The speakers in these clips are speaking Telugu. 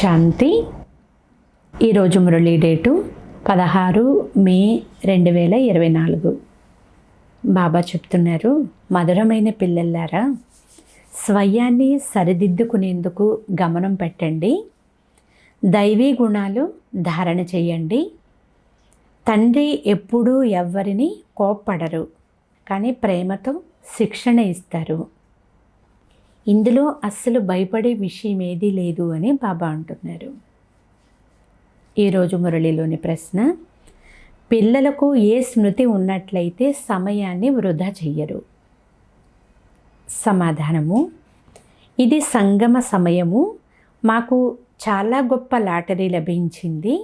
శాంతి. ఈరోజు మురళీ డేటు 16 మే 2024. బాబా చెప్తున్నారు, మధురమైన పిల్లలారా, స్వయాన్ని సరిదిద్దుకునేందుకు గమనం పెట్టండి, దైవీ గుణాలు ధారణ చేయండి. తండ్రి ఎప్పుడూ ఎవ్వరిని కోప్పడరు, కానీ ప్రేమతో శిక్షణ ఇస్తారు. ఇందులో అస్సలు భయపడే విషయం ఏదీ లేదు అని బాబా అంటున్నారు. ఈరోజు మురళిలోని ప్రశ్న, పిల్లలకు ఏ స్మృతి ఉన్నట్లయితే సమయాన్ని వృధా చెయ్యరు? సమాధానము, ఇది సంగమ సమయము. మాకు చాలా గొప్ప లాటరీ లభించింది.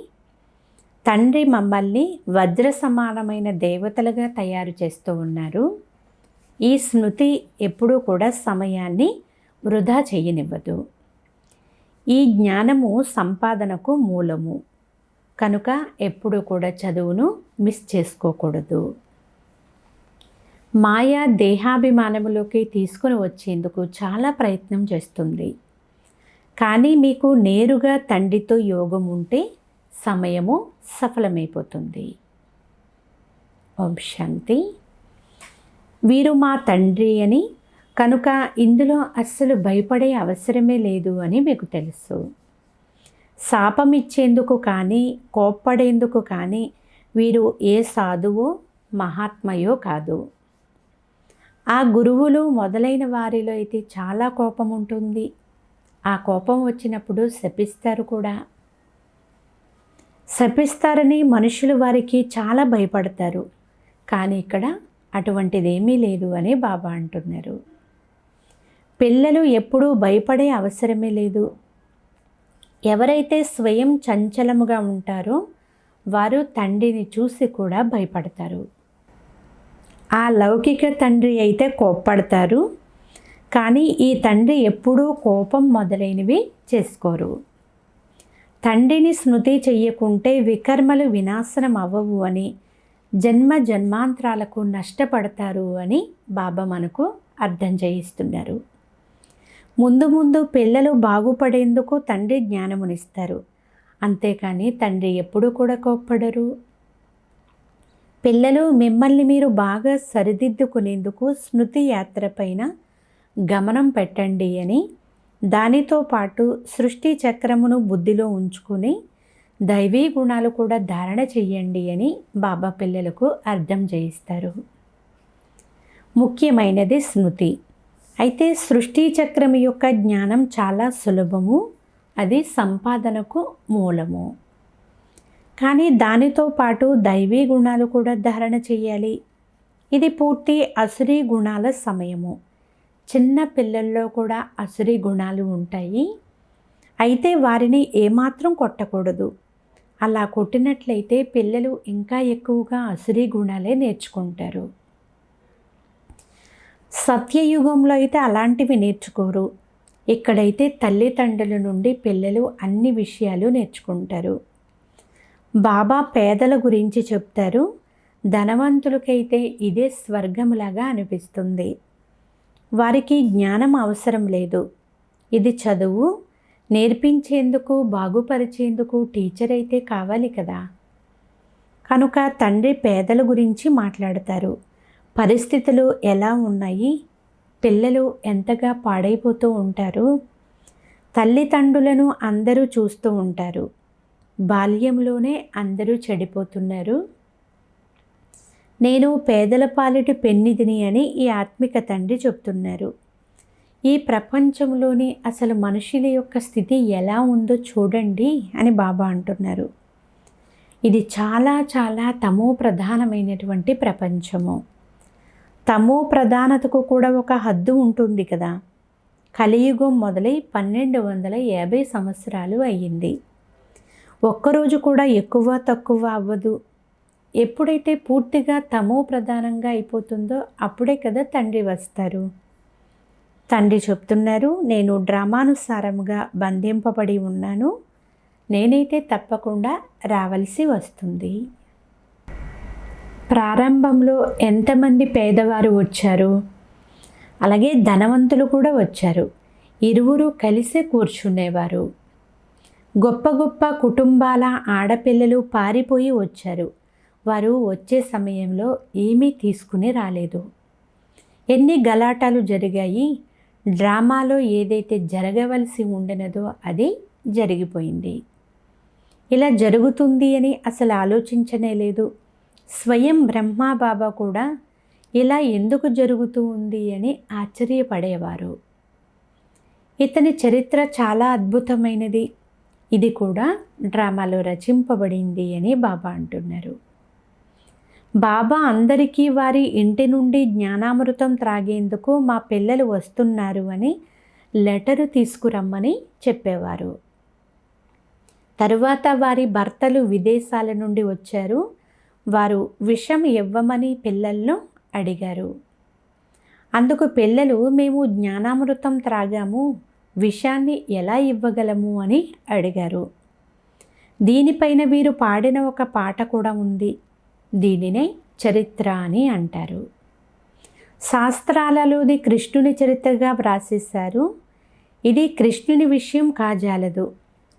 తండ్రి మమ్మల్ని వజ్ర సమానమైన దేవతలుగా తయారు చేస్తూ ఉన్నారు. ఈ స్మృతి ఎప్పుడూ కూడా సమయాన్ని వృధా చేయనివ్వదు. ఈ జ్ఞానము సంపాదనకు మూలము కనుక ఎప్పుడూ కూడా చదువును మిస్ చేసుకోకూడదు. మాయా దేహాభిమానములోకి తీసుకుని వచ్చేందుకు చాలా ప్రయత్నం చేస్తుంది. కానీ మీకు నేరుగా తండ్రితో యోగం ఉంటే సమయము సఫలమైపోతుంది. ఓం శాంతి. వీరు మా తండ్రి అని, కనుక ఇందులో అస్సలు భయపడే అవసరమే లేదు అని మీకు తెలుసు. శాపం ఇచ్చేందుకు కానీ కోప్పడేందుకు కానీ వీరు ఏ సాధువో మహాత్మయో కాదు. ఆ గురువులు మొదలైన వారిలో అయితే చాలా కోపం ఉంటుంది. ఆ కోపం వచ్చినప్పుడు శపిస్తారు కూడా. శపిస్తారని మనుషులు వారికి చాలా భయపడతారు. కానీ ఇక్కడ అటువంటిదేమీ లేదు అని బాబా అంటున్నారు. పిల్లలు ఎప్పుడూ భయపడే అవసరమే లేదు. ఎవరైతే స్వయం చంచలముగా ఉంటారో వారు తండ్రిని చూసి కూడా భయపడతారు. ఆ లౌకిక తండ్రి అయితే కోప్పడతారు, కానీ ఈ తండ్రి ఎప్పుడూ కోపం మొదలైనవి చేసుకోరు. తండ్రిని స్మృతి చెయ్యకుంటే వికర్మలు వినాశనం అవ్వవు అని, జన్మ జన్మాంతరాలకు నష్టపడతారు అని బాబా మనకు అర్థం చేయిస్తున్నారు. ముందు ముందు పిల్లలు బాగుపడేందుకు తండ్రి జ్ఞానమునిస్తారు, అంతేకాని తండ్రి ఎప్పుడూ కూడా కోప్పడరు. పిల్లలు, మిమ్మల్ని మీరు బాగా సరిదిద్దుకునేందుకు స్మృతి యాత్ర పైన గమనం పెట్టండి అని, దానితో పాటు సృష్టి చక్రమును బుద్ధిలో ఉంచుకుని దైవీ గుణాలు కూడా ధారణ చెయ్యండి అని బాబా పిల్లలకు అర్థం చేయిస్తారు. ముఖ్యమైనది స్మృతి. అయితే సృష్టి చక్రం యొక్క జ్ఞానం చాలా సులభము, అది సంపాదనకు మూలము. కానీ దానితో పాటు దైవీ గుణాలు కూడా ధారణ చేయాలి. ఇది పూర్తి అసురీ గుణాల సమయము. చిన్న పిల్లల్లో కూడా అసురీ గుణాలు ఉంటాయి. అయితే వారిని ఏమాత్రం కొట్టకూడదు. అలా కొట్టినట్లయితే పిల్లలు ఇంకా ఎక్కువగా అసురీ గుణాలే నేర్చుకుంటారు. సత్యయుగంలో అయితే అలాంటివి నేర్చుకోరు. ఇక్కడైతే తల్లిదండ్రుల నుండి పిల్లలు అన్ని విషయాలు నేర్చుకుంటారు. బాబా పేదల గురించి చెప్తారు. ధనవంతులకైతే ఇదే స్వర్గంలాగా అనిపిస్తుంది. వారికి జ్ఞానం అవసరం లేదు. ఇది చదువు నేర్పించేందుకు, బాగుపరిచేందుకు టీచర్ అయితే కావాలి కదా. కనుక తండ్రి పేదల గురించి మాట్లాడతారు. పరిస్థితులు ఎలా ఉన్నాయి, పిల్లలు ఎంతగా పాడైపోతూ ఉంటారు. తల్లిదండ్రులను అందరూ చూస్తూ ఉంటారు. బాల్యంలోనే అందరూ చెడిపోతున్నారు. నేను పేదల పాలిటి పెన్నిధిని అని ఈ ఆత్మిక తండ్రి చెప్తున్నారు. ఈ ప్రపంచంలోని అసలు మనుషుల యొక్క స్థితి ఎలా ఉందో చూడండి అని బాబా అంటున్నారు. ఇది చాలా చాలా తమో ప్రధానమైనటువంటి ప్రపంచము. తమో ప్రధానతకు కూడా ఒక హద్దు ఉంటుంది కదా. కలియుగం మొదలై 1250 సంవత్సరాలు అయ్యింది. ఒక్కరోజు కూడా ఎక్కువ తక్కువ అవ్వదు. ఎప్పుడైతే పూర్తిగా తమో ప్రధానంగా అయిపోతుందో అప్పుడే కదా తండ్రి వస్తారు. తండ్రి చెప్తున్నారు, నేను డ్రామానుసారంగా బంధింపబడి ఉన్నాను. నేనైతే తప్పకుండా రావలసి వస్తుంది. ప్రారంభంలో ఎంతమంది పేదవారు వచ్చారు, అలాగే ధనవంతులు కూడా వచ్చారు. ఇరువురు కలిసే కూర్చునేవారు. గొప్ప గొప్ప కుటుంబాల ఆడపిల్లలు పారిపోయి వచ్చారు. వారు వచ్చే సమయంలో ఏమీ తీసుకుని రాలేదు. ఎన్ని గలాటాలు జరిగాయి. డ్రామాలో ఏదైతే జరగవలసి ఉండినదో అది జరిగిపోయింది. ఇలా జరుగుతుంది అని అసలు ఆలోచించనే లేదు. స్వయం బ్రహ్మాబాబా కూడా ఇలా ఎందుకు జరుగుతూ ఉంది అని ఆశ్చర్యపడేవారు. ఇతని చరిత్ర చాలా అద్భుతమైనది. ఇది కూడా డ్రామాలో రచింపబడింది అని బాబా అంటున్నారు. బాబా అందరికీ వారి ఇంటి నుండి జ్ఞానామృతం త్రాగేందుకు మా పిల్లలు వస్తున్నారు అని లెటరు తీసుకురమ్మని చెప్పేవారు. తరువాత వారి భర్తలు విదేశాల నుండి వచ్చారు. వారు విషం ఇవ్వమని పిల్లలను అడిగారు. అందుకు పిల్లలు, మేము జ్ఞానామృతం త్రాగాము, విషాన్ని ఎలా ఇవ్వగలము అని అడిగారు. దీనిపైన వీరు పాడిన ఒక పాట కూడా ఉంది. దీనినే చరిత్ర అని అంటారు. శాస్త్రాలలోది కృష్ణుని చరిత్రగా వ్రాసేశారు. ఇది కృష్ణుని విషయం కాజాలదు.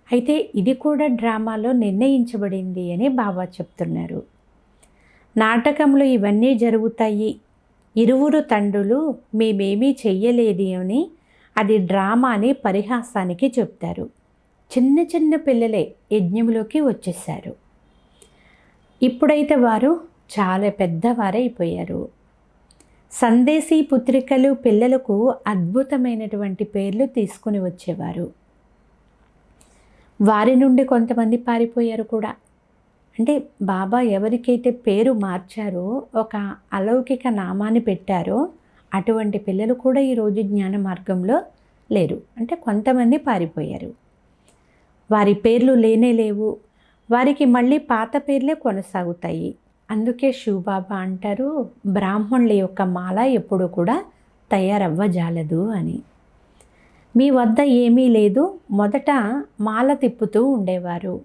అయితే ఇది కూడా డ్రామాలో నిర్ణయించబడింది అని బాబా చెప్తున్నారు. నాటకంలో ఇవన్నీ జరుగుతాయి. ఇరువురు తండ్రులు మేమేమీ చెయ్యలేదు అని అది డ్రామా అని పరిహాసానికి చెప్తారు. చిన్న చిన్న పిల్లలే యజ్ఞంలోకి వచ్చేసారు. ఇప్పుడైతే వారు చాలా పెద్దవారైపోయారు. సందేశీ పుత్రికలు పిల్లలకు అద్భుతమైనటువంటి పేర్లు తీసుకుని వచ్చేవారు. వారి నుండి కొంతమంది పారిపోయారు కూడా. అంటే బాబా ఎవరికైతే పేరు మార్చారో, ఒక అలౌకిక నామాన్ని పెట్టారో, అటువంటి పిల్లలు కూడా ఈరోజు జ్ఞాన మార్గంలో లేరు. అంటే కొంతమంది పారిపోయారు. వారి పేర్లు లేనే లేవు. వారికి మళ్ళీ పాత పేర్లే కొనసాగుతాయి. అందుకే శివబాబా అంటారు, బ్రాహ్మణుల యొక్క మాల ఎప్పుడు కూడా తయారవ్వజాలదు అని. మీ వద్ద ఏమీ లేదు, మొదట మాల తిప్పుతూ ఉండేవారు.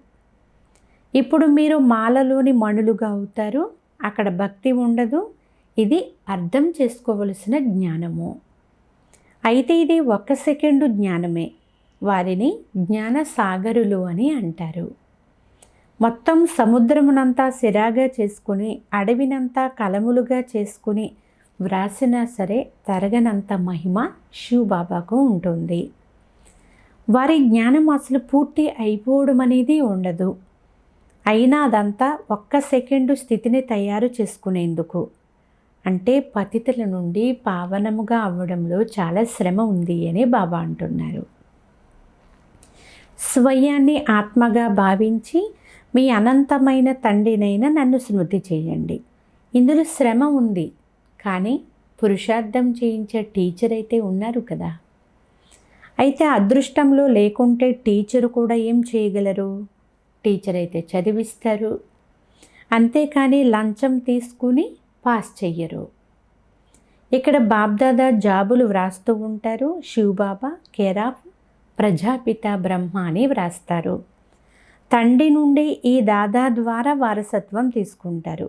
ఇప్పుడు మీరు మాలలోని మణులుగా అవుతారు. అక్కడ భక్తి ఉండదు. ఇది అర్థం చేసుకోవలసిన జ్ఞానము. అయితే ఇది 1 సెకండు జ్ఞానమే. వారిని జ్ఞాన సాగరులు అని అంటారు. మొత్తం సముద్రమునంతా సిరాగా చేసుకుని, అడవినంతా కలములుగా చేసుకుని వ్రాసినా సరే తరగనంత మహిమ శివబాబాకు ఉంటుంది. వారి జ్ఞానం అసలు పూర్తి అయిపోవడం అనేది ఉండదు. అయినా అదంతా 1 సెకండు స్థితిని తయారు చేసుకునేందుకు. అంటే పతితుల నుండి పావనముగా అవ్వడంలో చాలా శ్రమ ఉంది అని బాబా అంటున్నారు. స్వయాన్ని ఆత్మగా భావించి మీ అనంతమైన తండ్రినైనా నన్ను స్మృతి చేయండి. ఇందులో శ్రమ ఉంది, కానీ పురుషార్థం చేయించే టీచర్ అయితే ఉన్నారు కదా. అయితే అదృష్టంలో లేకుంటే టీచరు కూడా ఏం చేయగలరు? టీచర్ అయితే చదివిస్తారు, అంతేకాని లంచం తీసుకుని పాస్ చెయ్యరు. ఇక్కడ బాబ్దాదా జాబులు వ్రాస్తూ ఉంటారు. శివబాబా కేర్ ఆఫ్ ప్రజాపిత బ్రహ్మ అని వ్రాస్తారు. తండ్రి నుండి ఈ దాదా ద్వారా వారసత్వం తీసుకుంటారు.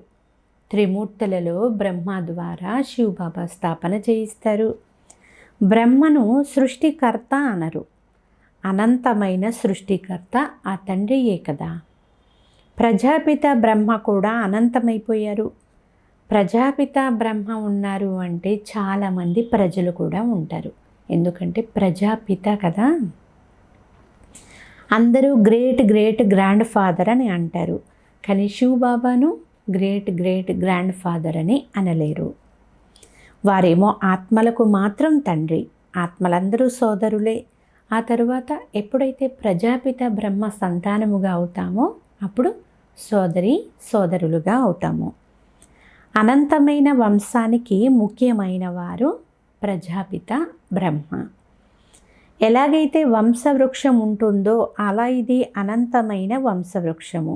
త్రిమూర్తులలో బ్రహ్మ ద్వారా శివబాబా స్థాపన చేయిస్తారు. బ్రహ్మను సృష్టికర్త అనరు. అనంతమైన సృష్టికర్త ఆ తండ్రియే కదా. ప్రజాపిత బ్రహ్మ కూడా అనంతమైపోయారు. ప్రజాపిత బ్రహ్మ ఉన్నారు అంటే చాలామంది ప్రజలు కూడా ఉంటారు. ఎందుకంటే ప్రజాపిత కదా. అందరూ గ్రేట్ గ్రేట్ గ్రాండ్ ఫాదర్ అని అంటారు, కానీ శివబాబాను గ్రేట్ గ్రేట్ గ్రాండ్ ఫాదర్ అని అనలేరు. వారేమో ఆత్మలకు మాత్రం తండ్రి. ఆత్మలందరూ సోదరులే. ఆ తరువాత ఎప్పుడైతే ప్రజాపిత బ్రహ్మ సంతానముగా అవుతామో అప్పుడు సోదరి సోదరులుగా అవుతాము. అనంతమైన వంశానికి ముఖ్యమైన వారు ప్రజాపిత బ్రహ్మ. ఎలాగైతే వంశవృక్షం ఉంటుందో అలా ఇది అనంతమైన వంశవృక్షము.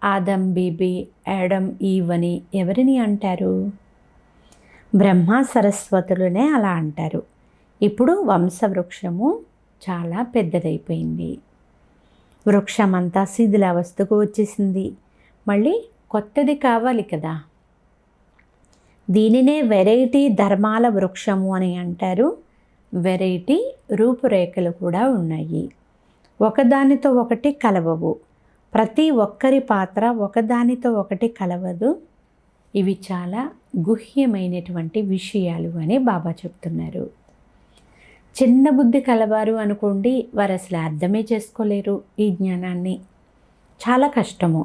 ఆదం బీబీ, యాడమ్ ఈవ్ అని ఎవరిని అంటారు? బ్రహ్మ సరస్వతులనే అలా అంటారు. ఇప్పుడు వంశవృక్షము చాలా పెద్దదైపోయింది. వృక్షమంతా శిథిలావస్థకు వచ్చేసింది. మళ్ళీ కొత్తది కావాలి కదా. దీనినే వెరైటీ ధర్మాల వృక్షము అని అంటారు. వెరైటీ రూపురేఖలు కూడా ఉన్నాయి. ఒకదానితో ఒకటి కలవవు. ప్రతి ఒక్కరి పాత్ర ఒకదానితో ఒకటి కలవదు. ఇవి చాలా గుహ్యమైనటువంటి విషయాలు అని బాబా చెప్తున్నారు. చిన్న బుద్ధి కలవారు అనుకోండి, వారు అసలు అర్థమే చేసుకోలేరు ఈ జ్ఞానాన్ని. చాలా కష్టము.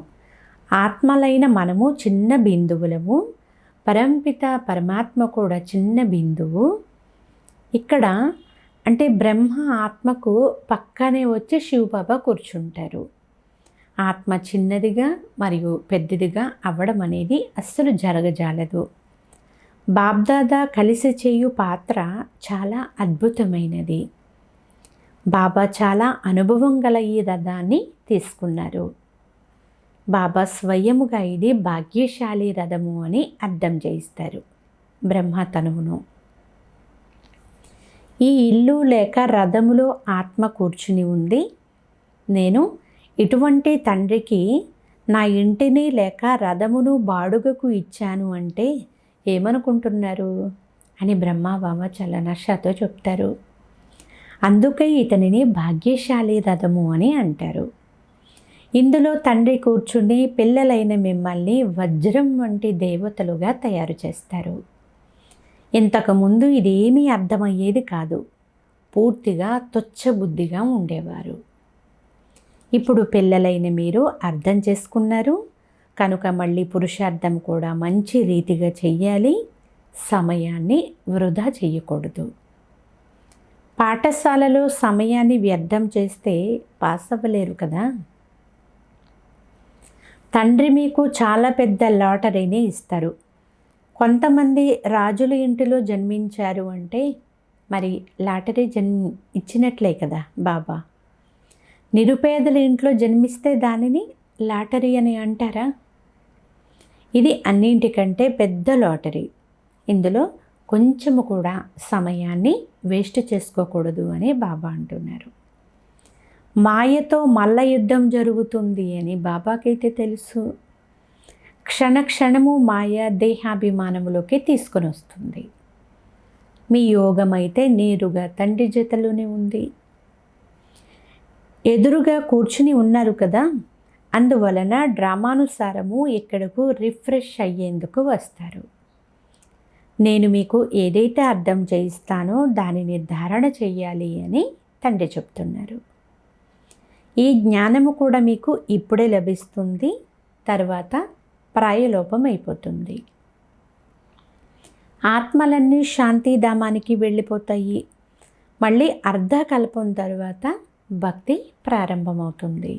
ఆత్మలైన మనము చిన్న బిందువులము, పరంపిత పరమాత్మ కూడా చిన్న బిందువు. ఇక్కడ అంటే బ్రహ్మ ఆత్మకు పక్కనే వచ్చి శివబాబా కూర్చుంటారు. ఆత్మ చిన్నదిగా మరియు పెద్దదిగా అవ్వడం అనేది అస్సలు జరగజాలదు. బాబ్దాదా కలిసి చేయు పాత్ర చాలా అద్భుతమైనది. బాబా చాలా అనుభవం గల ఈ రథాన్ని తీసుకున్నారు. బాబా స్వయముగా ఇది భాగ్యశాలి రథము అని అర్థం చేయిస్తారు బ్రహ్మ తనువును. ఈ ఇల్లు లేక రథములో ఆత్మ కూర్చుని ఉంది. నేను ఇటువంటి తండ్రికి నా ఇంటిని లేక రథమును బాడుగకు ఇచ్చాను అంటే ఏమనుకుంటున్నారు అని బ్రహ్మబాబా చాలా నషతో చెప్తారు. అందుకే ఇతనిని భాగ్యశాలి రథము అని అంటారు. ఇందులో తండ్రి కూర్చుని పిల్లలైన మిమ్మల్ని వజ్రం వంటి దేవతలుగా తయారు చేస్తారు. ఇంతకుముందు ఇదేమీ అర్థమయ్యేది కాదు. పూర్తిగా తుచ్చబుద్ధిగా ఉండేవారు. ఇప్పుడు పిల్లలైన మీరు అర్థం చేసుకున్నారు కనుక మళ్ళీ పురుషార్థం కూడా మంచి రీతిగా చెయ్యాలి. సమయాన్ని వృధా చేయకూడదు. పాఠశాలలో సమయాన్ని వ్యర్థం చేస్తే పాస్ అవ్వలేరు కదా. తండ్రి మీకు చాలా పెద్ద లాటరీని ఇస్తారు. కొంతమంది రాజుల ఇంటిలో జన్మించారు అంటే మరి లాటరీ ఇచ్చినట్లే కదా బాబా. నిరుపేదల ఇంట్లో జన్మిస్తే దానిని లాటరీ అని అంటారా? ఇది అన్నింటికంటే పెద్ద లాటరీ. ఇందులో కొంచెము కూడా సమయాన్ని వేస్ట్ చేసుకోకూడదు అని బాబా అంటున్నారు. మాయతో మల్ల యుద్ధం జరుగుతుంది అని బాబాకైతే తెలుసు. క్షణక్షణము మాయ దేహాభిమానములోకి తీసుకొని వస్తుంది. మీ యోగం అయితే నేరుగా తండ్రి జతలోనే ఉంది. ఎదురుగా కూర్చుని ఉన్నారు కదా, అందువలన డ్రామానుసారము ఇక్కడకు రిఫ్రెష్ అయ్యేందుకు వస్తారు. నేను మీకు ఏదైతే అర్థం చేయిస్తానో దానిని ధారణ చెయ్యాలి అని తండ్రి చెప్తున్నారు. ఈ జ్ఞానము కూడా మీకు ఇప్పుడే లభిస్తుంది, తర్వాత ప్రాయలోపం అయిపోతుంది. ఆత్మలన్నీ శాంతిధామానికి వెళ్ళిపోతాయి. మళ్ళీ అర్ధకల్పం తర్వాత భక్తి ప్రారంభమవుతుంది.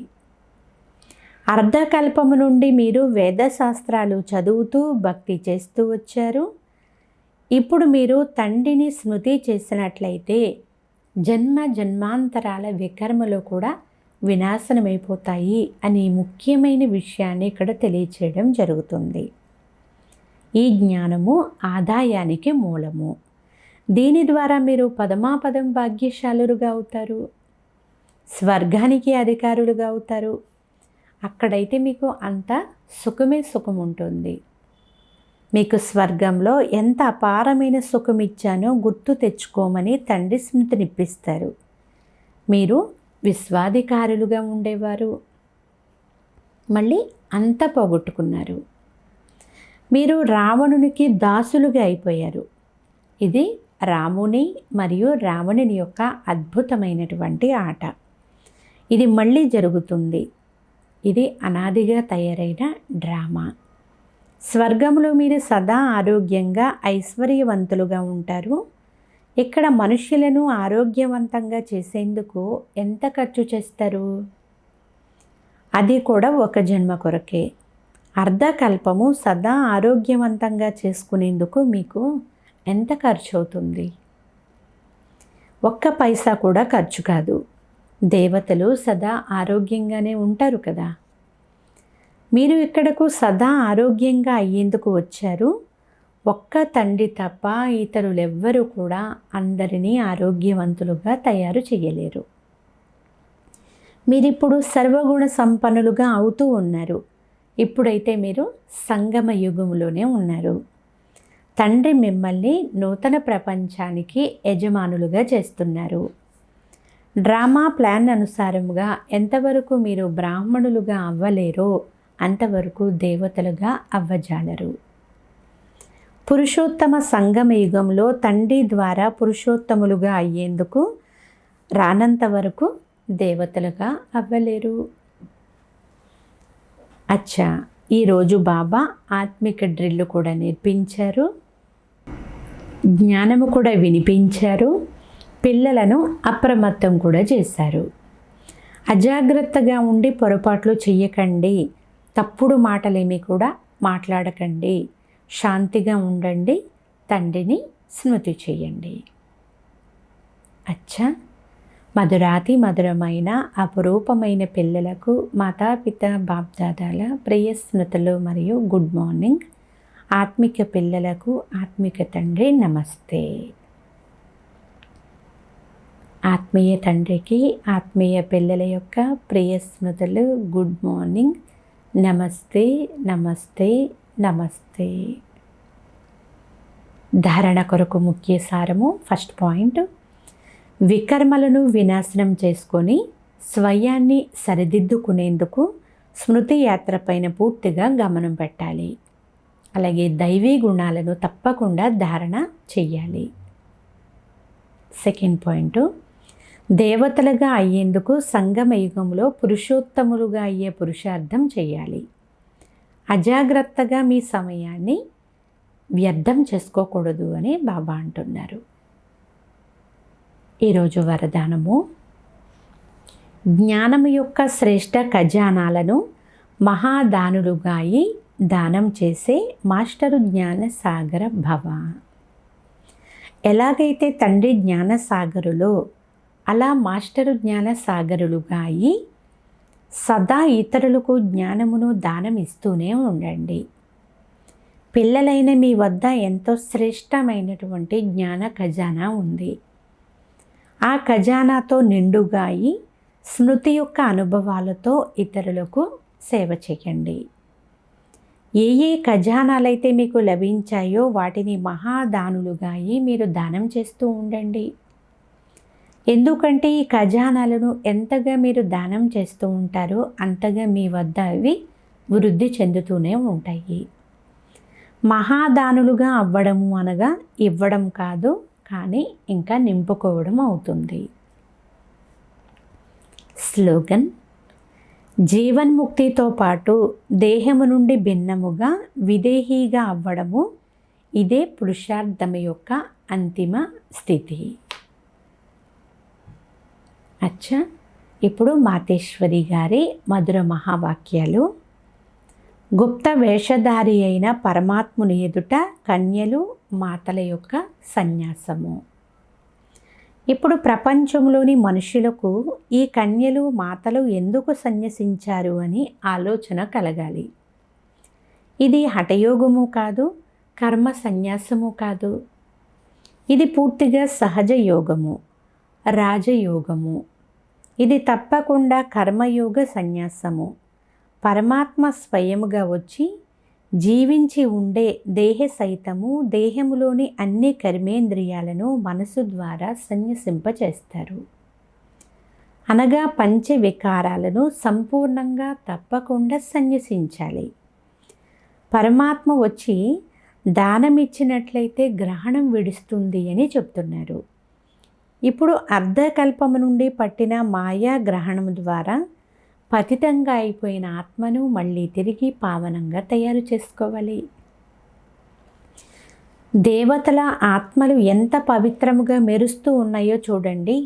అర్ధకల్పము నుండి మీరు వేదశాస్త్రాలు చదువుతూ భక్తి చేస్తూ వచ్చారు. ఇప్పుడు మీరు తండ్రిని స్మృతి చేసినట్లయితే జన్మ జన్మాంతరాల వికర్మలు కూడా వినాశనమైపోతాయి అని ముఖ్యమైన విషయాన్ని ఇక్కడ తెలియచేయడం జరుగుతుంది. ఈ జ్ఞానము ఆదాయానికి మూలము. దీని ద్వారా మీరు పదమాపదం భాగ్యశాలురుగా అవుతారు. స్వర్గానికి అధికారులుగా అవుతారు. అక్కడైతే మీకు అంత సుఖమే సుఖం ఉంటుంది. మీకు స్వర్గంలో ఎంత అపారమైన సుఖం ఇచ్చానో గుర్తు తెచ్చుకోమని తండ్రి స్మృతినిప్పిస్తారు. మీరు విశ్వాధికారులుగా ఉండేవారు, మళ్ళీ అంత పోగొట్టుకున్నారు. మీరు రావణునికి దాసులుగా అయిపోయారు. ఇది రాముని మరియు రావణుని యొక్క అద్భుతమైనటువంటి ఆట. ఇది మళ్ళీ జరుగుతుంది. ఇది అనాదిగా తయారైన డ్రామా. స్వర్గంలో మీరు సదా ఆరోగ్యంగా ఐశ్వర్యవంతులుగా ఉంటారు. ఇక్కడ మనుష్యులను ఆరోగ్యవంతంగా చేసేందుకు ఎంత ఖర్చు చేస్తారు? అది కూడా ఒక జన్మ కొరకే. అర్ధకల్పము సదా ఆరోగ్యవంతంగా చేసుకునేందుకు మీకు ఎంత ఖర్చు అవుతుంది? ఒక్క పైసా కూడా ఖర్చు కాదు. దేవతలు సదా ఆరోగ్యంగానే ఉంటారు కదా. మీరు ఇక్కడకు సదా ఆరోగ్యంగా అయ్యేందుకు వచ్చారు. ఒక్క తండ్రి తప్ప ఇతరులెవ్వరూ కూడా అందరినీ ఆరోగ్యవంతులుగా తయారు చేయలేరు. మీరిప్పుడు సర్వగుణ సంపన్నులుగా అవుతూ ఉన్నారు. ఇప్పుడైతే మీరు సంగమ యుగంలోనే ఉన్నారు. తండ్రి మిమ్మల్ని నూతన ప్రపంచానికి యజమానులుగా చేస్తున్నారు. డ్రామా ప్లాన్ అనుసారముగా ఎంతవరకు మీరు బ్రాహ్మణులుగా అవ్వలేరో అంతవరకు దేవతలుగా అవ్వజాలరు. పురుషోత్తమ సంగమ యుగంలో తండ్రి ద్వారా పురుషోత్తములుగా అయ్యేందుకు రానంత వరకు దేవతలుగా అవ్వలేరు. అచ్చా, ఈరోజు బాబా ఆత్మిక డ్రిల్ కూడా నేర్పించారు, జ్ఞానము కూడా వినిపించారు, పిల్లలను అప్రమత్తం కూడా చేశారు. అజాగ్రత్తగా ఉండి పొరపాట్లు చెయ్యకండి, తప్పుడు మాటలేమి కూడా మాట్లాడకండి, శాంతిగా ఉండండి, తండ్రిని స్మృతి చేయండి. అచ్చా, మధురాతి మధురమైన అపురూపమైన పిల్లలకు మాతాపిత బాప్దాదాల ప్రియ స్మృతులు మరియు గుడ్ మార్నింగ్. ఆత్మిక పిల్లలకు ఆత్మిక తండ్రి నమస్తే. ఆత్మీయ తండ్రికి ఆత్మీయ పిల్లల యొక్క ప్రియ స్మృతులు గుడ్ మార్నింగ్. నమస్తే నమస్తే నమస్తే. ధారణ కొరకు ముఖ్య సారము. ఫస్ట్ పాయింట్, వికర్మలను వినాశనం చేసుకొని స్వయాన్ని సరిదిద్దుకునేందుకు స్మృతి యాత్ర పైన పూర్తిగా గమనం పెట్టాలి. అలాగే దైవీ గుణాలను తప్పకుండా ధారణ చెయ్యాలి. సెకండ్ పాయింట్, దేవతలుగా అయ్యేందుకు సంగమ యుగంలో పురుషోత్తములుగా అయ్యే పురుషార్థం చేయాలి. అజాగ్రత్తగా మీ సమయాన్ని వ్యర్థం చేసుకోకూడదు అని బాబా అంటున్నారు. ఈరోజు వరదానము, జ్ఞానము యొక్క శ్రేష్ఠ ఖజానాలను మహాదానులుగా అయి దానం చేసే మాస్టరు జ్ఞాన సాగర భవ. ఎలాగైతే తండ్రి జ్ఞాన సాగరులో అలా మాస్టరు జ్ఞాన సాగరులుగా అయి సదా ఇతరులకు జ్ఞానమును దానం ఇస్తూనే ఉండండి. పిల్లలైన మీ వద్ద ఎంతో శ్రేష్టమైనటువంటి జ్ఞాన ఖజానా ఉంది. ఆ ఖజానాతో నిండుగా అయి స్మృతి యొక్క అనుభవాలతో ఇతరులకు సేవ చేయండి. ఏ ఏ ఖజానాలైతే మీకు లభించాయో వాటిని మహాదానులుగా అయి మీరు దానం చేస్తూ ఉండండి. ఎందుకంటే ఈ ఖజానాలను ఎంతగా మీరు దానం చేస్తూ ఉంటారో అంతగా మీ వద్ద అవి వృద్ధి చెందుతూనే ఉంటాయి. మహాదానులుగా అవ్వడము అనగా ఇవ్వడం కాదు, కానీ ఇంకా నింపుకోవడం అవుతుంది. స్లోగన్, జీవన్ముక్తితో పాటు దేహము నుండి భిన్నముగా విదేహీగా అవ్వడము ఇదే పురుషార్థము యొక్క అంతిమ స్థితి. అచ్చా, ఇప్పుడు మాతేశ్వరి గారి మధుర మహావాక్యాలు. గుప్త వేషధారి అయిన పరమాత్ముని ఎదుట కన్యలు మాతల యొక్క సన్యాసము. ఇప్పుడు ప్రపంచంలోని మనుషులకు ఈ కన్యలు మాతలు ఎందుకు సన్యసించారు అని ఆలోచన కలగాలి. ఇది హఠయోగము కాదు, కర్మ సన్యాసము కాదు. ఇది పూర్తిగా సహజ యోగము, రాజయోగము. ఇది తప్పకుండా కర్మయోగ సన్యాసము. పరమాత్మ స్వయముగా వచ్చి జీవించి ఉండే దేహ సైతము దేహములోని అన్ని కర్మేంద్రియాలను మనసు ద్వారా సన్యసింపచేస్తారు. అనగా పంచ వికారాలను సంపూర్ణంగా తప్పకుండా సన్యసించాలి. పరమాత్మ వచ్చి దానమిచ్చినట్లయితే గ్రహణం విడుస్తుంది అని చెప్తున్నారు. ఇప్పుడు అర్ధకల్పము నుండి పట్టిన మాయా గ్రహణం ద్వారా పతితంగా అయిపోయిన ఆత్మను మళ్ళీ తిరిగి పావనంగా తయారు చేసుకోవాలి. దేవతల ఆత్మలు ఎంత పవిత్రముగా మెరుస్తూ ఉన్నాయో చూడండి.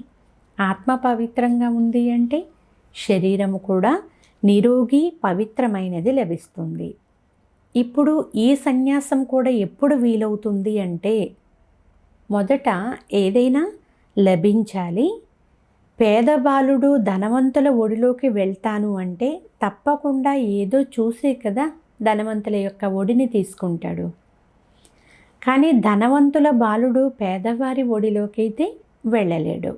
ఆత్మ పవిత్రంగా ఉంది అంటే శరీరము కూడా నిరోగి పవిత్రమైనది లభిస్తుంది. ఇప్పుడు ఈ సన్యాసం కూడా ఎప్పుడు వీలవుతుంది అంటే, మొదట ఏదైనా లభించాలి. పేదబాలుడు ధనవంతుల ఒడిలోకి వెళ్తాను అంటే తప్పకుండా ఏదో చూసే కదా ధనవంతుల యొక్క ఒడిని తీసుకుంటాడు. కానీ ధనవంతుల బాలుడు పేదవారి ఒడిలోకి అయితే వెళ్ళలేడు.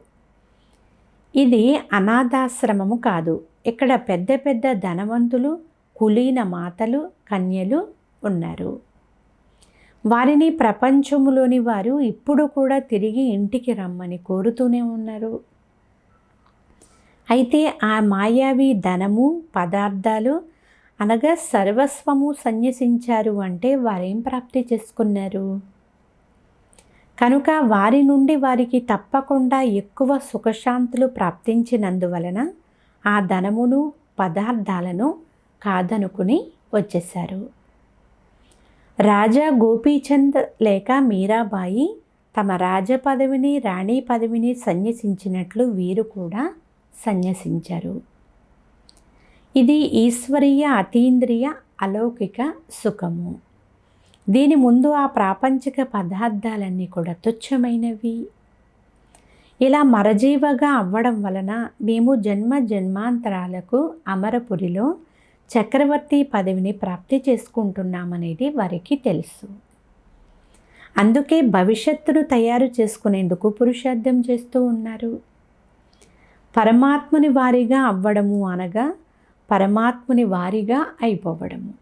ఇది అనాథాశ్రమము కాదు. ఇక్కడ పెద్ద పెద్ద ధనవంతులు, కులీన మాతలు, కన్యలు ఉన్నారు. వారిని ప్రపంచములోని వారు ఇప్పుడు కూడా తిరిగి ఇంటికి రమ్మని కోరుతూనే ఉన్నారు. అయితే ఆ మాయావి ధనము, పదార్థాలు అనగా సర్వస్వము సన్యసించారు అంటే వారేం ప్రాప్తి చేసుకున్నారు? కనుక వారి నుండి వారికి తప్పకుండా ఎక్కువ సుఖశాంతులు ప్రాప్తించినందువలన ఆ ధనమును, పదార్థాలను కాదనుకుని వచ్చేశారు. రాజా గోపీచంద్ లేక మీరాబాయి తమ రాజ పదవిని, రాణి పదవిని సన్యసించినట్లు వీరు కూడా సన్యసించారు. ఇది ఈశ్వరీయ, అతీంద్రియ, అలౌకిక సుఖము. దీని ముందు ఆ ప్రాపంచిక పదార్థాలన్నీ కూడా తుచ్చమైనవి. ఇలా మరజీవగా అవ్వడం వలన మేము జన్మ జన్మాంతరాలకు అమరపురిలో చక్రవర్తి పదవిని ప్రాప్తి చేసుకుంటున్నామనేది వారికి తెలుసు. అందుకే భవిష్యత్తును తయారు చేసుకునేందుకు పురుషార్థం చేస్తూ ఉన్నారు. పరమాత్ముని వారిగా అవ్వడము అనగా పరమాత్ముని వారిగా అయిపోవడము,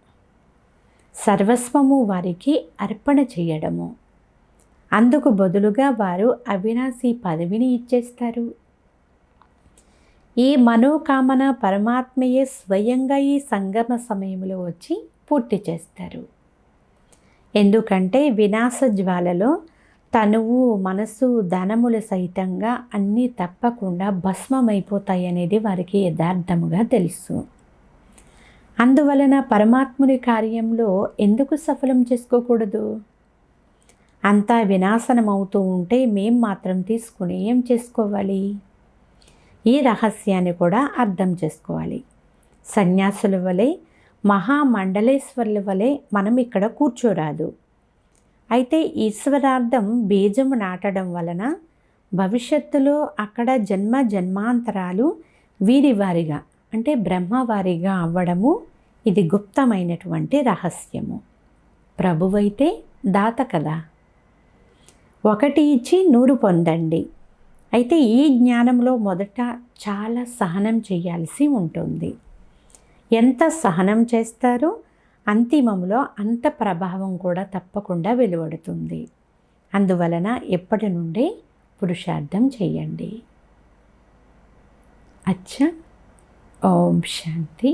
సర్వస్వము వారికి అర్పణ చేయడము. అందుకు బదులుగా వారు అవినాశి పదవిని ఇచ్చేస్తారు. ఈ మనోకామన పరమాత్మయే స్వయంగా ఈ సంగమ సమయంలో వచ్చి పూర్తి చేస్తారు. ఎందుకంటే వినాశ జ్వాలలో తనువు, మనసు, ధనములు సహితంగా అన్నీ తప్పకుండా భస్మమైపోతాయనేది వారికి యథార్థముగా తెలుసు. అందువలన పరమాత్ముని కార్యంలో ఎందుకు సఫలం చేసుకోకూడదు? అంతా వినాశనం అవుతూ ఉంటే మేం మాత్రం తీసుకుని ఏం చేసుకోవాలి? ఈ రహస్యాన్ని కూడా అర్థం చేసుకోవాలి. సన్యాసుల వలె, మహామండలేశ్వరుల వలె మనం ఇక్కడ కూర్చోరాదు. అయితే ఈశ్వరార్థం బీజము నాటడం వలన భవిష్యత్తులో అక్కడ జన్మ జన్మాంతరాలు వీరి వారిగా అంటే బ్రహ్మవారిగా అవ్వడము ఇది గుప్తమైనటువంటి రహస్యము. ప్రభువైతే దాత కదా, 1 ఇచ్చి 100 పొందండి. అయితే ఈ జ్ఞానంలో మొదట చాలా సహనం చేయాల్సి ఉంటుంది. ఎంత సహనం చేస్తారో అంతిమంలో అంత ప్రభావం కూడా తప్పకుండా వెలువడుతుంది. అందువలన ఎప్పటి నుండి పురుషార్థం చేయండి. అచ్చా. ఓం శాంతి.